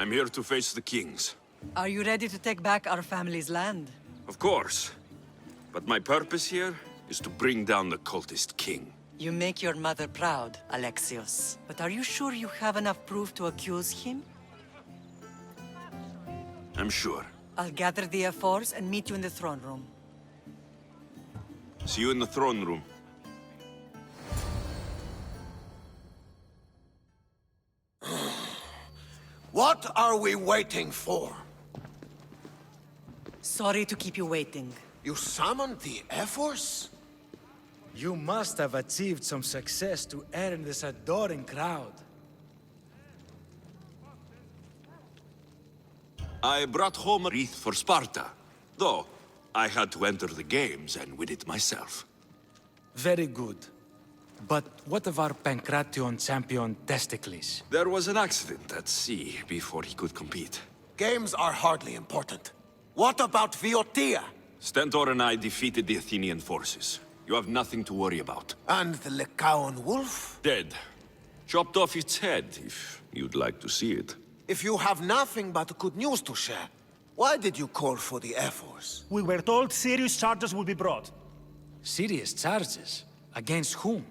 I'm here to face the kings. Are you ready to take back our family's land? Of course. But my purpose here is to bring down the cultist king. You make your mother proud, Alexios. But are you sure you have enough proof to accuse him? I'm sure. I'll gather the F4s and meet you in the throne room. See you in the throne room. What are we waiting for? Sorry to keep you waiting. You summoned the F-Force? You must have achieved some success to earn this adoring crowd. I brought home a wreath for Sparta, though I had to enter the games and win it myself. Very good. But what of our Pancration champion Testicles? There was an accident at sea before he could compete. Games are hardly important. What about Viotia? Stentor and I defeated the Athenian forces. You have nothing to worry about. And the Lycaon wolf? Dead. Chopped off its head, if you'd like to see it. If you have nothing but good news to share, why did you call for the F-Force? We were told serious charges would be brought. Serious charges? Against whom?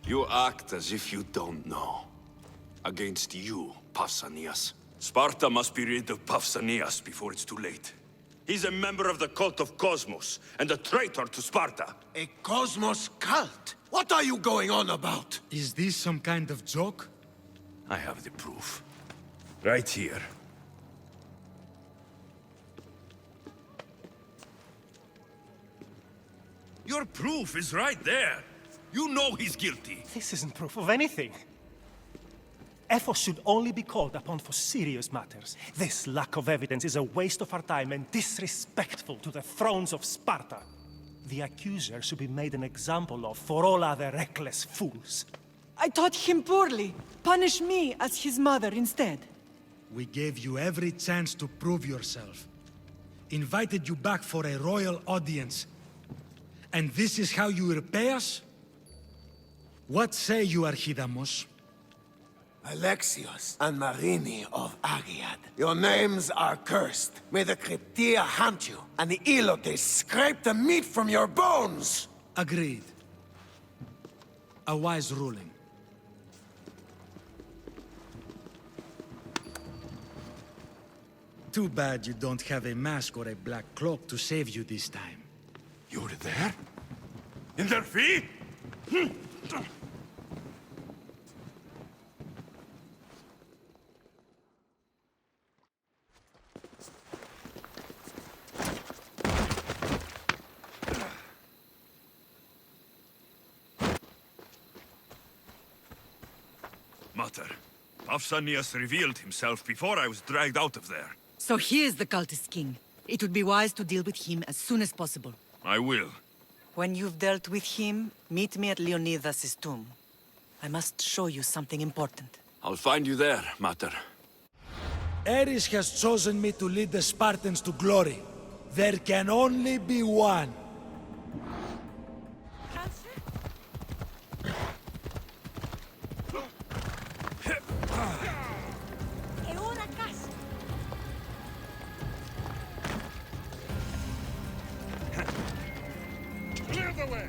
You act as if you don't know. Against you, Pausanias. Sparta must be rid of Pausanias before it's too late. He's a member of the cult of Cosmos, and a traitor to Sparta. A Cosmos cult? What are you going on about? Is this some kind of joke? I have the proof. Right here. Your proof is right there. You know he's guilty. This isn't proof of anything. Ephos should only be called upon for serious matters. This lack of evidence is a waste of our time and disrespectful to the thrones of Sparta. The accuser should be made an example of for all other reckless fools. I taught him poorly. Punish me as his mother instead. We gave you every chance to prove yourself. Invited you back for a royal audience. And this is how you repay us? What say you, Archidamos? Alexios and Marini of Agiad. Your names are cursed. May the Cryptia hunt you, and the Elotes scrape the meat from your bones! Agreed. A wise ruling. Too bad you don't have a mask or a black cloak to save you this time. You were there? In their feet? Mater, Pausanias revealed himself before I was dragged out of there. So he is the cultist king. It would be wise to deal with him as soon as possible. I will. When you've dealt with him, meet me at Leonidas' tomb. I must show you something important. I'll find you there, Mater. Ares has chosen me to lead the Spartans to glory. There can only be one. Clear the way!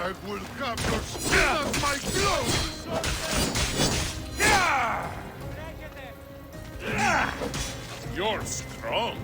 I will have your skin as my clothes! You're strong.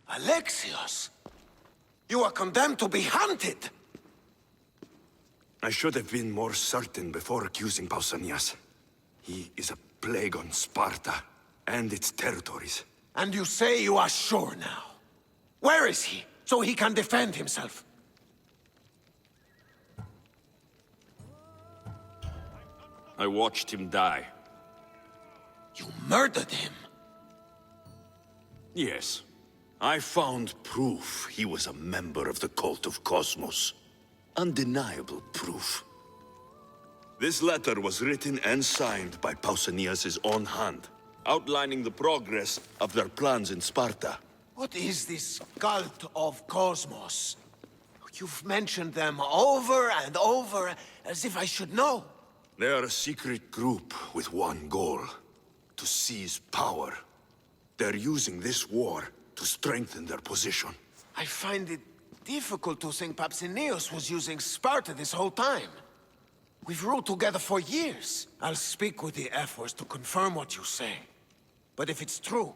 Alexios! You are condemned to be hunted! I should have been more certain before accusing Pausanias. He is a plague on Sparta and its territories. And you say you are sure now? Where is he, so he can defend himself? I watched him die. You murdered him? Yes. I found proof he was a member of the cult of Cosmos. Undeniable proof. This letter was written and signed by Pausanias' own hand, outlining the progress of their plans in Sparta. What is this cult of Cosmos? You've mentioned them over and over, as if I should know. They are a secret group with one goal: to seize power. They're using this war to strengthen their position. I find it difficult to think Pausanias was using Sparta this whole time. We've ruled together for years. I'll speak with the F-Force to confirm what you say. But if it's true,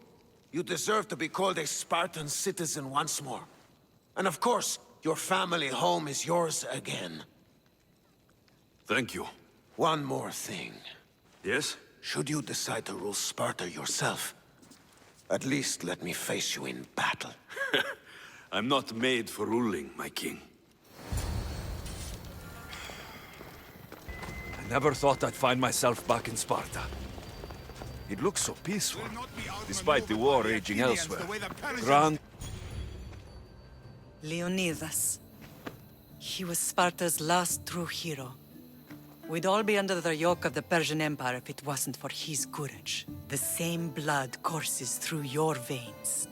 you deserve to be called a Spartan citizen once more. And of course, your family home is yours again. Thank you. One more thing. Yes? Should you decide to rule Sparta yourself, at least let me face you in battle. I'm not made for ruling, my king. I never thought I'd find myself back in Sparta. It looks so peaceful, despite the war raging elsewhere. Grand... Leonidas. He was Sparta's last true hero. We'd all be under the yoke of the Persian Empire if it wasn't for his courage. The same blood courses through your veins.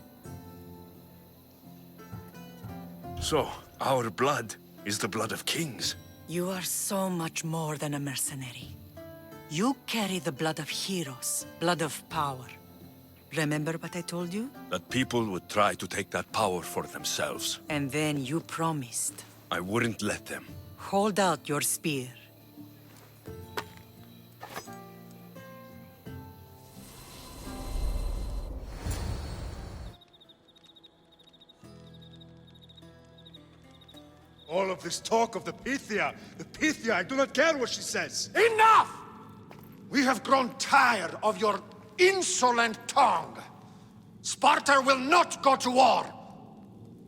So, our blood is the blood of kings. You are so much more than a mercenary. You carry the blood of heroes, blood of power. Remember what I told you? That people would try to take that power for themselves. And then you promised. I wouldn't let them. Hold out your spear. All of this talk of the Pythia, I do not care what she says. Enough! We have grown tired of your insolent tongue. Sparta will not go to war.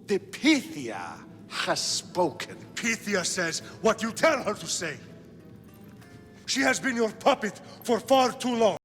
The Pythia has spoken. Pythia says what you tell her to say. She has been your puppet for far too long.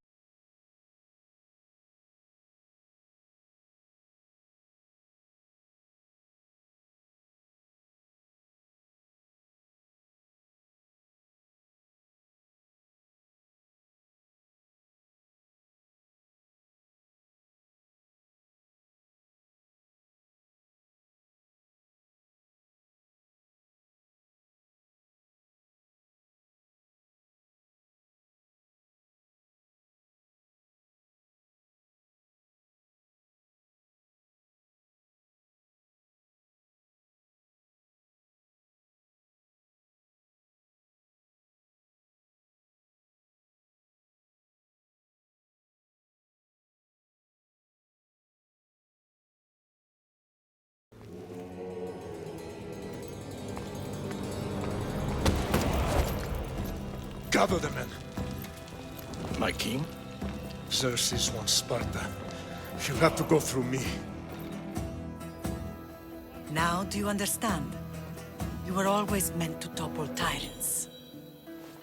Gather the men. My king? Xerxes wants Sparta. He'll have to go through me. Now do you understand? You were always meant to topple tyrants.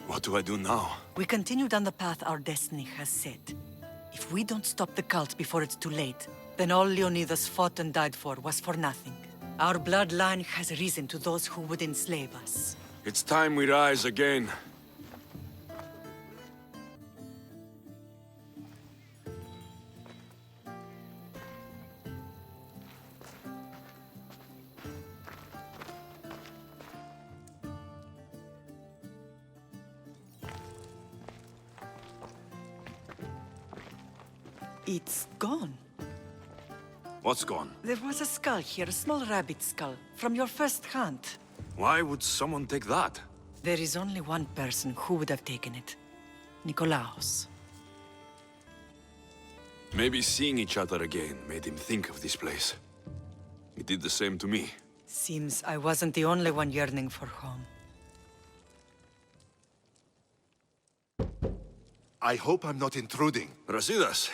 What do I do now? We continue down the path our destiny has set. If we don't stop the cult before it's too late, then all Leonidas fought and died for was for nothing. Our bloodline has risen to those who would enslave us. It's time we rise again. It's gone. What's gone? There was a skull here, a small rabbit skull, from your first hunt. Why would someone take that? There is only one person who would have taken it. Nikolaos. Maybe seeing each other again made him think of this place. He did the same to me. Seems I wasn't the only one yearning for home. I hope I'm not intruding. Brasidas,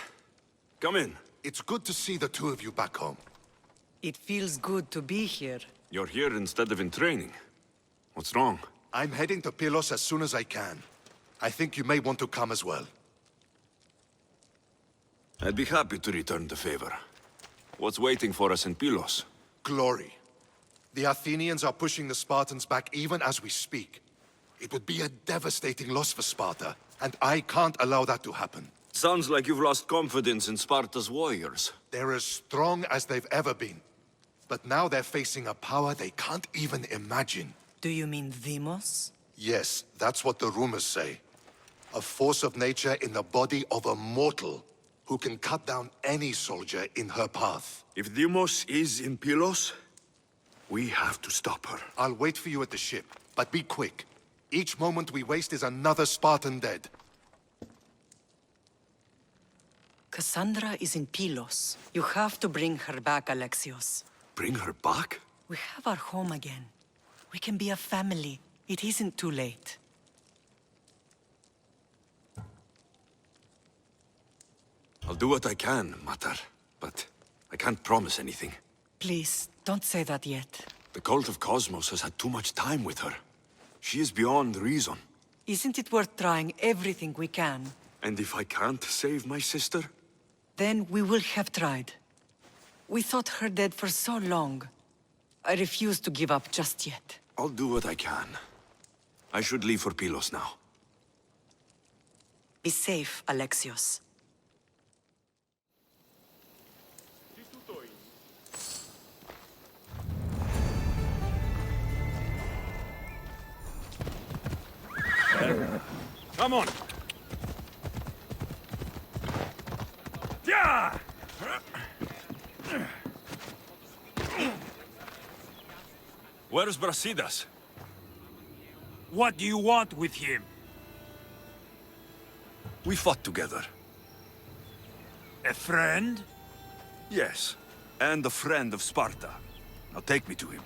come in. It's good to see the two of you back home. It feels good to be here. You're here instead of in training. What's wrong? I'm heading to Pylos as soon as I can. I think you may want to come as well. I'd be happy to return the favor. What's waiting for us in Pylos? Glory. The Athenians are pushing the Spartans back even as we speak. It would be a devastating loss for Sparta, and I can't allow that to happen. Sounds like you've lost confidence in Sparta's warriors. They're as strong as they've ever been. But now they're facing a power they can't even imagine. Do you mean Demos? Yes, that's what the rumors say. A force of nature in the body of a mortal who can cut down any soldier in her path. If Deimos is in Pylos, we have to stop her. I'll wait for you at the ship, but be quick. Each moment we waste is another Spartan dead. Cassandra is in Pylos. You have to bring her back, Alexios. Bring her back? We have our home again. We can be a family. It isn't too late. I'll do what I can, Matar, but I can't promise anything. Please, don't say that yet. The cult of Cosmos has had too much time with her. She is beyond reason. Isn't it worth trying everything we can? And if I can't save my sister? Then we will have tried. We thought her dead for so long. I refuse to give up just yet. I'll do what I can. I should leave for Pylos now. Be safe, Alexios. Come on! Yeah! Where's Brasidas? What do you want with him? We fought together. A friend? Yes, and a friend of Sparta. Now take me to him.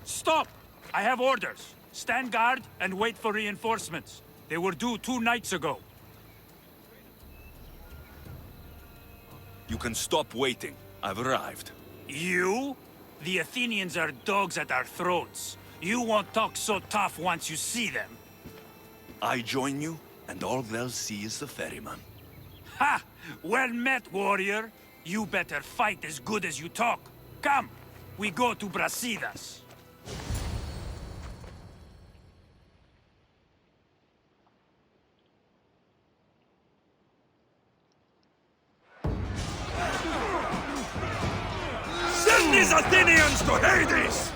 Stop! I have orders. Stand guard and wait for reinforcements. They were due 2 nights ago. You can stop waiting. I've arrived. You? The Athenians are dogs at our throats. You won't talk so tough once you see them. I join you, and all they'll see is the ferryman. Ha! Well met, warrior. You better fight as good as you talk. Come, we go to Brasidas. Send these Athenians to Hades!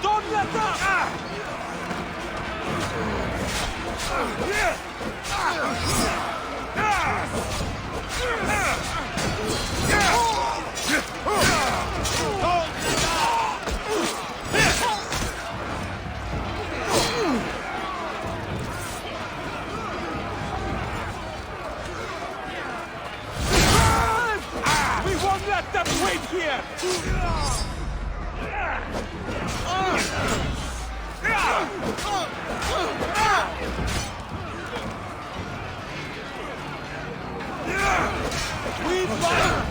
Don't let up! We won't let them wait here! We fight!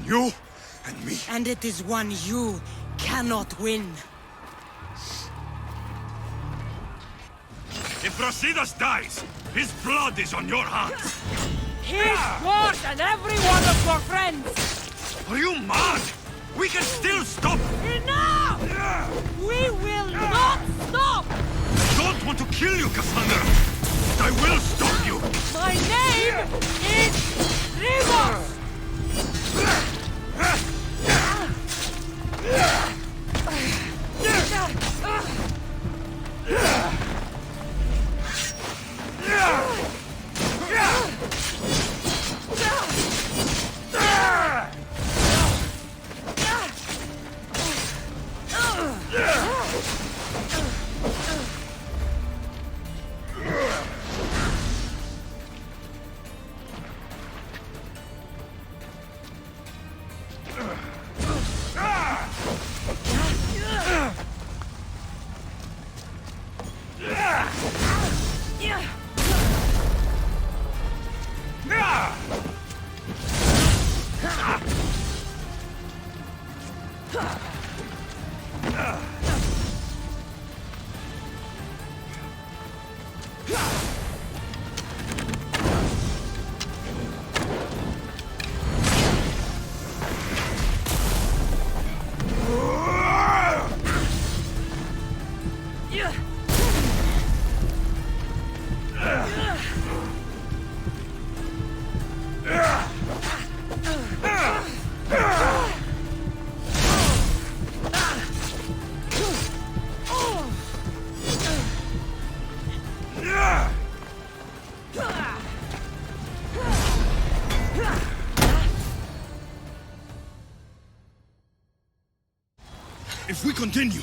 You and me. And it is one you cannot win. If Brasidas dies, his blood is on your hands. He's worse than every one of your friends! Are you mad? We can still stop. Enough! We will not stop! I don't want to kill you, Cassandra. But I will stop you. My name is Rivas! If we continue,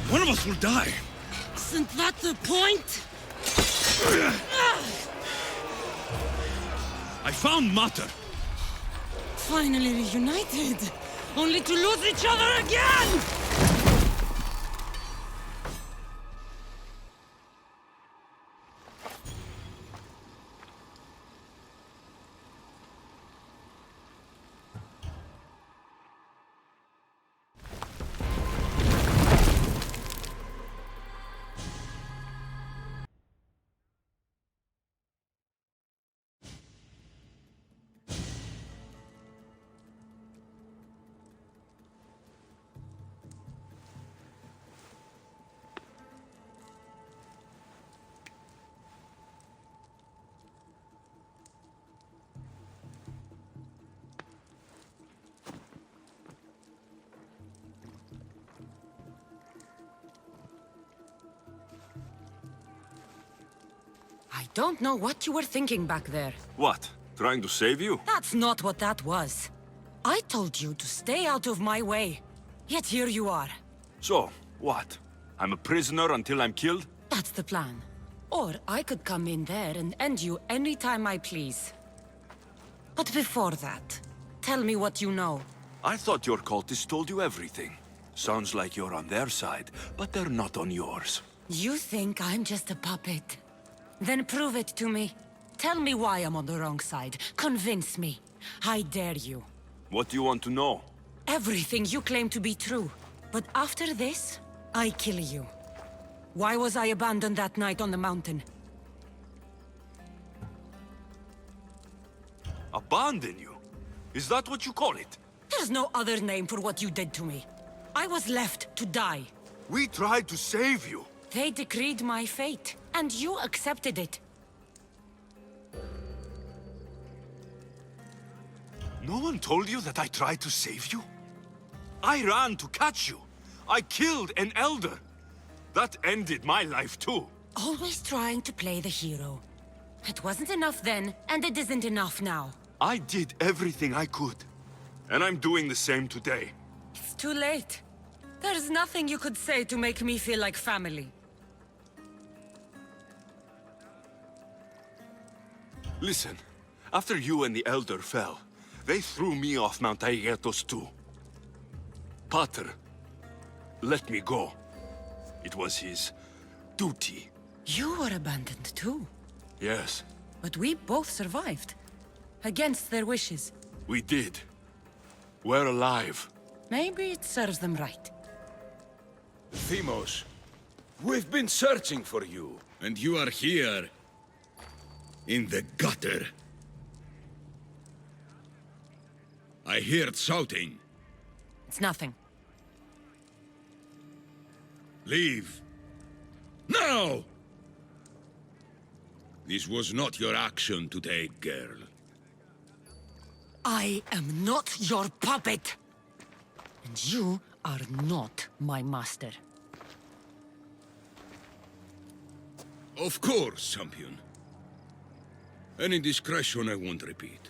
one of us will die. Isn't that the point? I found Mater. Finally reunited, only to lose each other again! I don't know what you were thinking back there. What? Trying to save you? That's not what that was. I told you to stay out of my way. Yet here you are. So, what? I'm a prisoner until I'm killed? That's the plan. Or I could come in there and end you anytime I please. But before that, tell me what you know. I thought your cultists told you everything. Sounds like you're on their side, but they're not on yours. You think I'm just a puppet? Then prove it to me. Tell me why I'm on the wrong side. Convince me. I dare you. What do you want to know? Everything you claim to be true. But after this, I kill you. Why was I abandoned that night on the mountain? Abandon you? Is that what you call it? There's no other name for what you did to me. I was left to die. We tried to save you. They decreed my fate, and you accepted it. No one told you that I tried to save you? I ran to catch you. I killed an elder. That ended my life too. Always trying to play the hero. It wasn't enough then, and it isn't enough now. I did everything I could. And I'm doing the same today. It's too late. There's nothing you could say to make me feel like family. Listen, after you and the Elder fell, they threw me off Mount Aegetos too. Pater let me go. It was his duty. You were abandoned too. Yes, But we both survived. Against their wishes. we did. We're alive. Maybe it serves them right. Themos, we've been searching for you, and you are here. In the gutter. I heard shouting. It's nothing. Leave. Now! This was not your action to take, girl. I am not your puppet! And you are not my master. Of course, champion. Any indiscretion I won't repeat.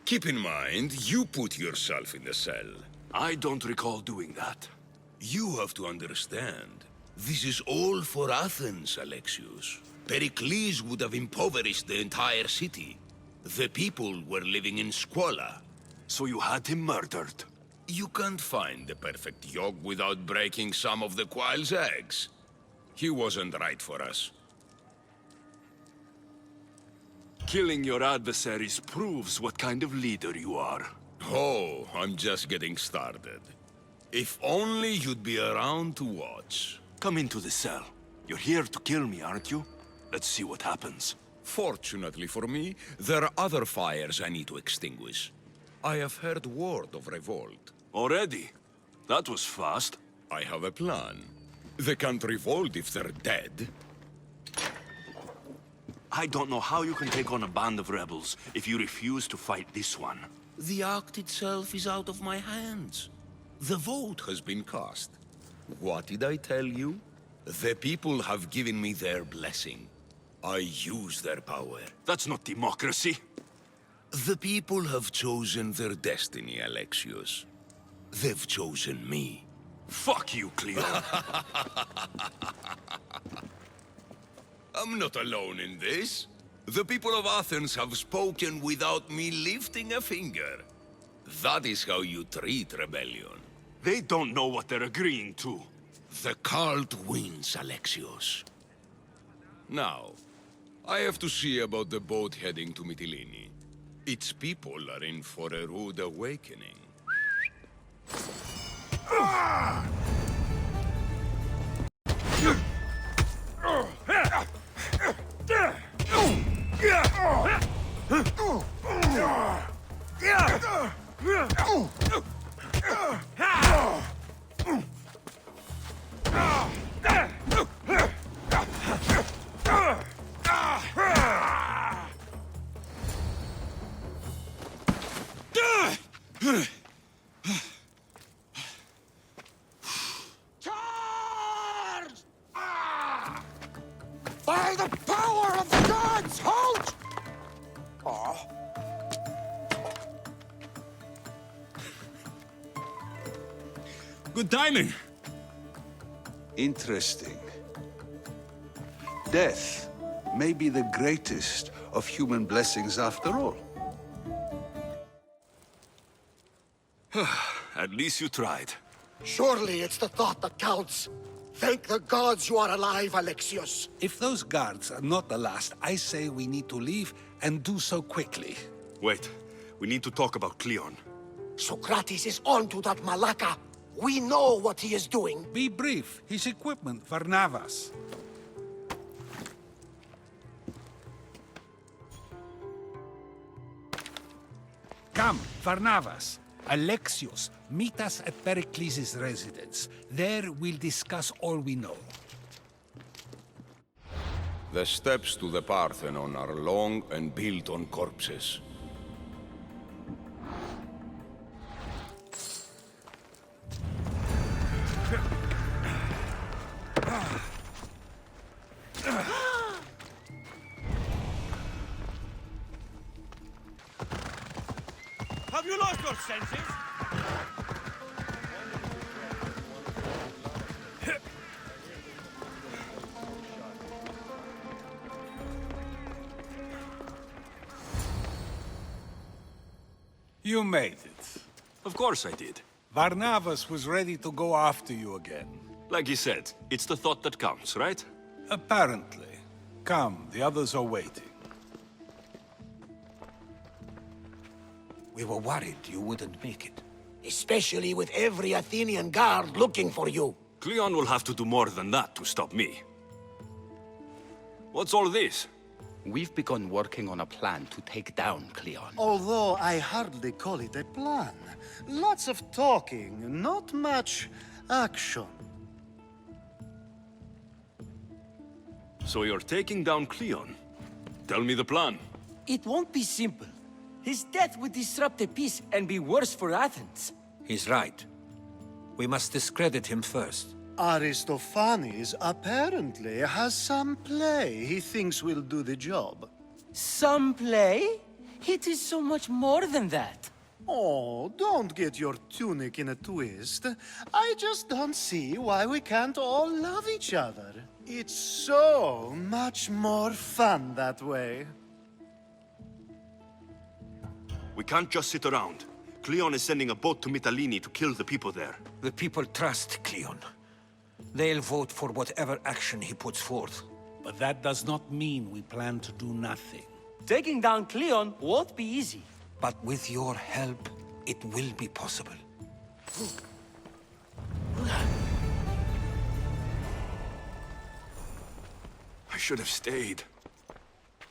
Keep in mind, you put yourself in the cell. I don't recall doing that. You have to understand. This is all for Athens, Alexios. Pericles would have impoverished the entire city. The people were living in squalor. So you had him murdered? You can't find the perfect yolk without breaking some of the quail's eggs. He wasn't right for us. Killing your adversaries proves what kind of leader you are. Oh, I'm just getting started. If only you'd be around to watch. Come into the cell. You're here to kill me, aren't you? Let's see what happens. Fortunately for me, there are other fires I need to extinguish. I have heard word of revolt. Already? That was fast. I have a plan. They can't revolt if they're dead. I don't know how you can take on a band of rebels if you refuse to fight this one. The act itself is out of my hands. The vote has been cast. What did I tell you? The people have given me their blessing. I use their power. That's not democracy. The people have chosen their destiny, Alexios. They've chosen me. Fuck you, Cleo. I'm not alone in this. The people of Athens have spoken without me lifting a finger. That is how you treat rebellion. They don't know what they're agreeing to. The cult wins, Alexios. Now, I have to see about the boat heading to Mytilene. Its people are in for a rude awakening. By the power of the gods, halt! Good timing. Interesting. Death may be the greatest of human blessings after all. At least you tried. Surely it's the thought that counts. Thank the gods you are alive, Alexios. If those guards are not the last, I say we need to leave and do so quickly. Wait, we need to talk about Cleon. Socrates is on to that Malaka. We know what he is doing. Be brief. His equipment, Varnavas. Come, Varnavas. Alexios, meet us at Pericles' residence. There we'll discuss all we know. The steps to the Parthenon are long and built on corpses. Have you lost your senses? You made it. Of course I did. Varnavas was ready to go after you again. Like he said, it's the thought that counts, right? Apparently. Come, the others are waiting. We were worried you wouldn't make it. Especially with every Athenian guard looking for you. Cleon will have to do more than that to stop me. What's all this? We've begun working on a plan to take down Cleon. Although I hardly call it a plan. Lots of talking, not much action. So you're taking down Cleon? Tell me the plan. It won't be simple. His death would disrupt the peace and be worse for Athens. He's right. We must discredit him first. Aristophanes apparently has some play he thinks will do the job. Some play? It is so much more than that. Oh, don't get your tunic in a twist. I just don't see why we can't all love each other. It's so much more fun that way. We can't just sit around. Cleon is sending a boat to Mytilene to kill the people there. The people trust Cleon. They'll vote for whatever action he puts forth. But that does not mean we plan to do nothing. Taking down Cleon won't be easy. But with your help, it will be possible. I should have stayed.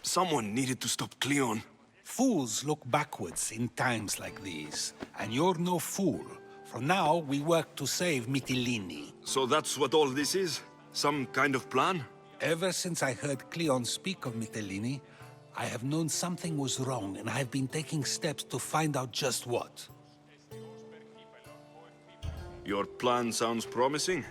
Someone needed to stop Cleon. Fools look backwards in times like these. And you're no fool. From now, we work to save Mytilene. So that's what all this is? Some kind of plan? Ever since I heard Cleon speak of Mytilene, I have known something was wrong, and I've been taking steps to find out just what. Your plan sounds promising.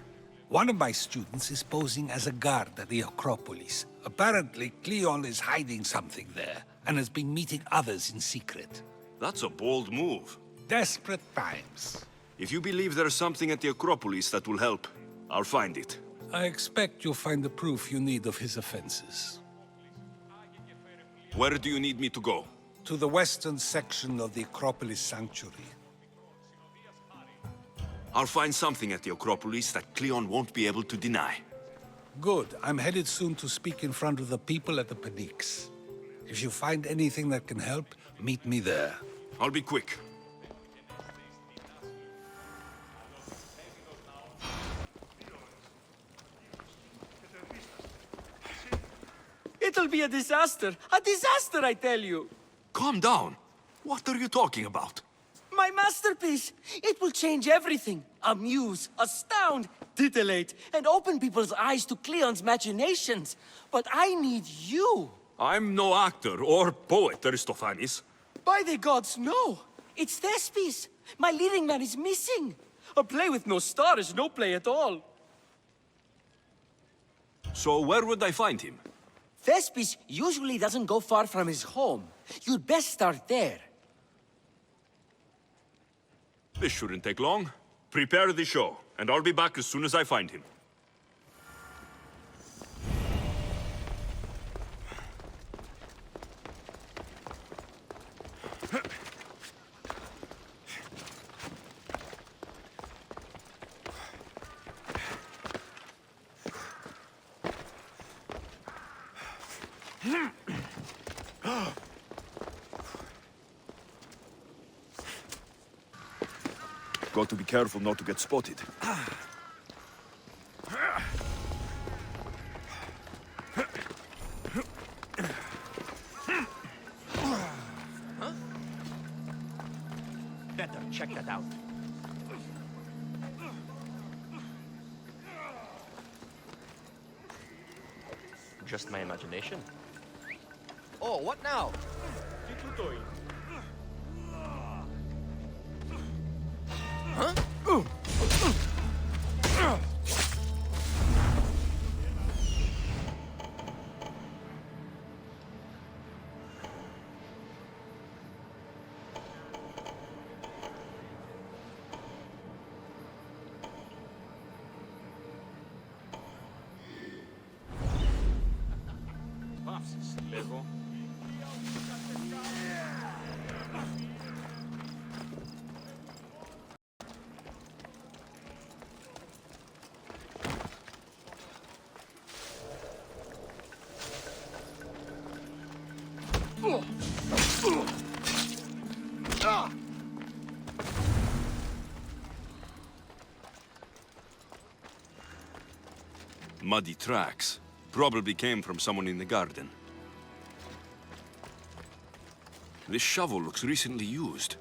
One of my students is posing as a guard at the Acropolis. Apparently, Cleon is hiding something there, and has been meeting others in secret. That's a bold move. Desperate times. If you believe there's something at the Acropolis that will help, I'll find it. I expect you'll find the proof you need of his offenses. Where do you need me to go? To the western section of the Acropolis Sanctuary. I'll find something at the Acropolis that Cleon won't be able to deny. Good. I'm headed soon to speak in front of the people at the Pnyx. If you find anything that can help, meet me there. I'll be quick. It'll be a disaster. A disaster, I tell you. Calm down. What are you talking about? My masterpiece. It will change everything. Amuse, astound, titillate, and open people's eyes to Cleon's machinations. But I need you. I'm no actor or poet, Aristophanes. By the gods, no. It's Thespis. My leading man is missing. A play with no star is no play at all. So where would I find him? Thespis usually doesn't go far from his home. You'd best start there. This shouldn't take long. Prepare the show, and I'll be back as soon as I find him. Got to be careful not to get spotted. Better check that out. Just my imagination. Oh, what now? Muddy tracks. Probably came from someone in the garden. This shovel looks recently used.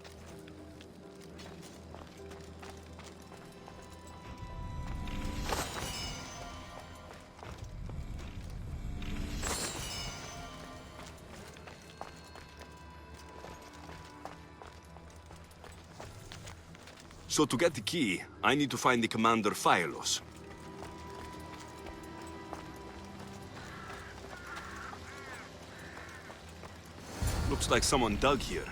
So to get the key, I need to find the Commander Phylos. Looks like someone dug here.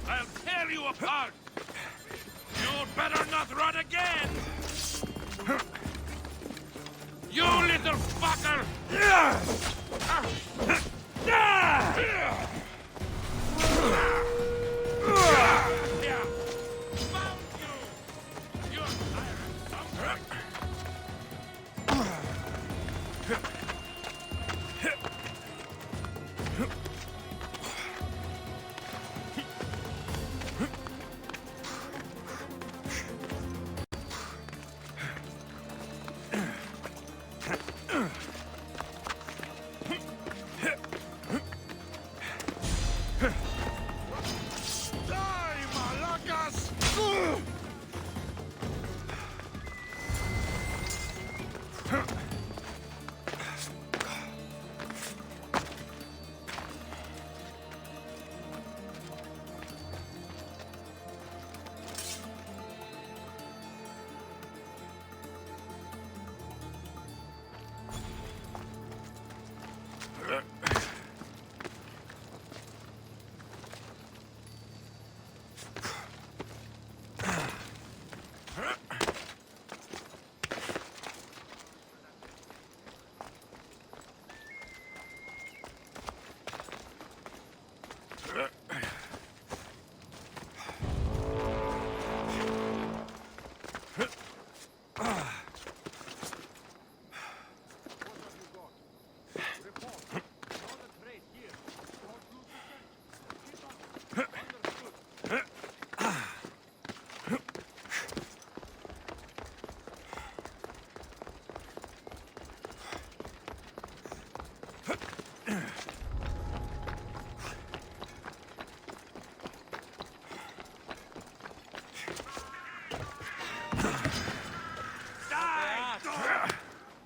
I'll tear you apart! You'd better not run again! You little fucker! Found you! You're tired.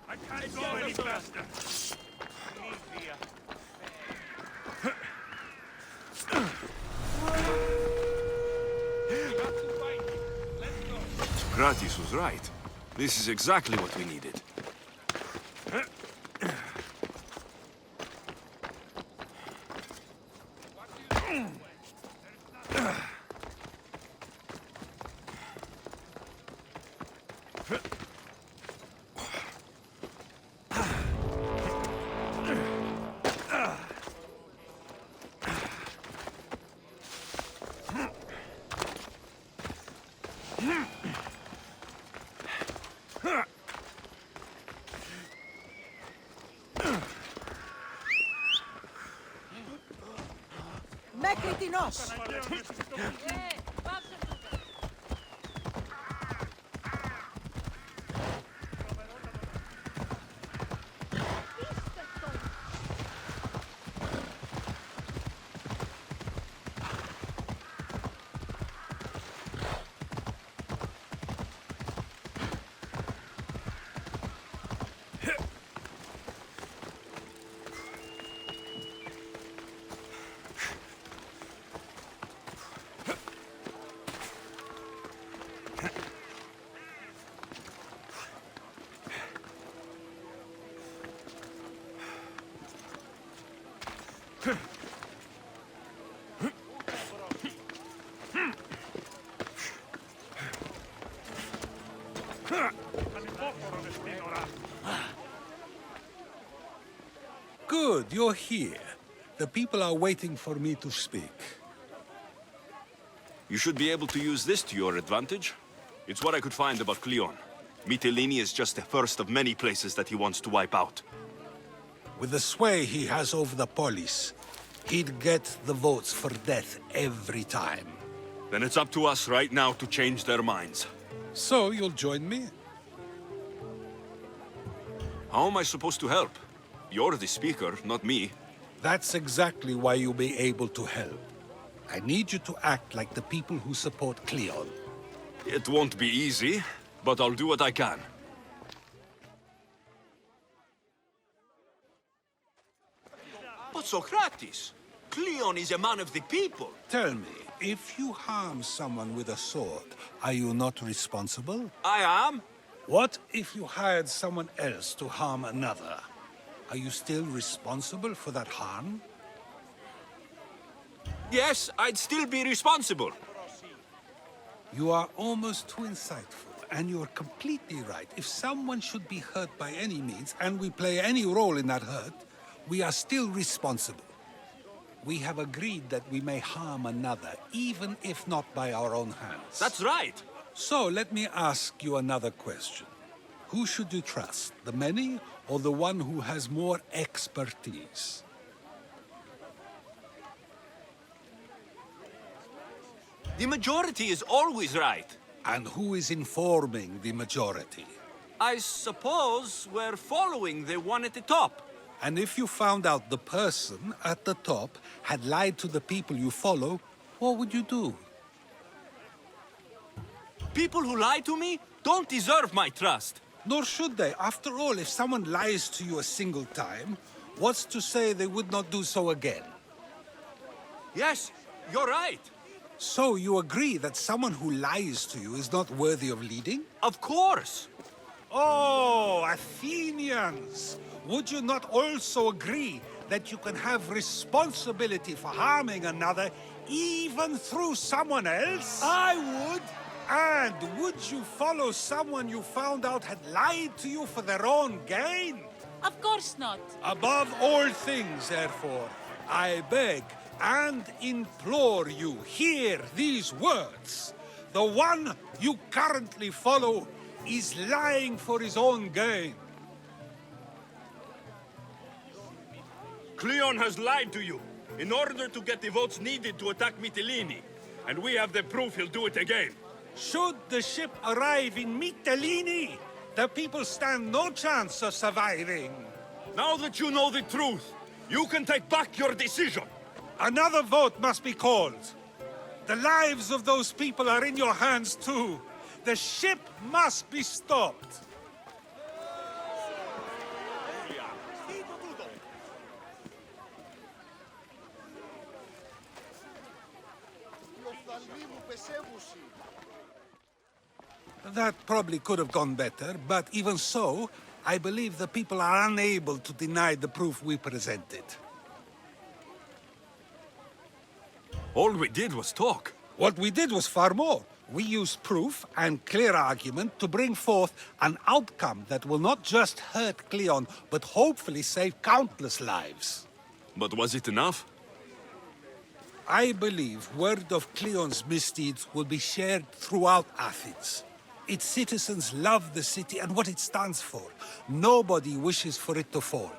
I can't go any faster. Gratis was right. This is exactly what we needed. Μεκριτινός! Good, you're here. The people are waiting for me to speak. You should be able to use this to your advantage. It's what I could find about Cleon. Mytilene is just the first of many places that he wants to wipe out. With the sway he has over the police, he'd get the votes for death every time. Then it's up to us right now to change their minds. So you'll join me? How am I supposed to help? You're the speaker, not me. That's exactly why you'll be able to help. I need you to act like the people who support Cleon. It won't be easy, but I'll do what I can. But Socrates, Cleon is a man of the people. Tell me, if you harm someone with a sword, are you not responsible? I am. What if you hired someone else to harm another? Are you still responsible for that harm? Yes, I'd still be responsible. You are almost too insightful, and you're completely right. If someone should be hurt by any means, and we play any role in that hurt, we are still responsible. We have agreed that we may harm another, even if not by our own hands. That's right. So let me ask you another question. Who should you trust, the many or the one who has more expertise? The majority is always right. And who is informing the majority? I suppose we're following the one at the top. And if you found out the person at the top had lied to the people you follow, what would you do? People who lie to me don't deserve my trust. Nor should they. After all, if someone lies to you a single time, what's to say they would not do so again? Yes, you're right. So you agree that someone who lies to you is not worthy of leading? Of course. Oh, Athenians! Would you not also agree that you can have responsibility for harming another even through someone else? I would. And would you follow someone you found out had lied to you for their own gain? Of course not. Above all things, therefore, I beg and implore you, hear these words. The one you currently follow is lying for his own gain. Cleon has lied to you in order to get the votes needed to attack Mytilene. And we have the proof he'll do it again. Should the ship arrive in Mytilene, the people stand no chance of surviving. Now that you know the truth, you can take back your decision. Another vote must be called. The lives of those people are in your hands too. The ship must be stopped. That probably could have gone better, but even so, I believe the people are unable to deny the proof we presented. All we did was talk. What we did was far more. We used proof and clear argument to bring forth an outcome that will not just hurt Cleon, but hopefully save countless lives. But was it enough? I believe word of Cleon's misdeeds will be shared throughout Athens. Its citizens love the city and what it stands for. Nobody wishes for it to fall.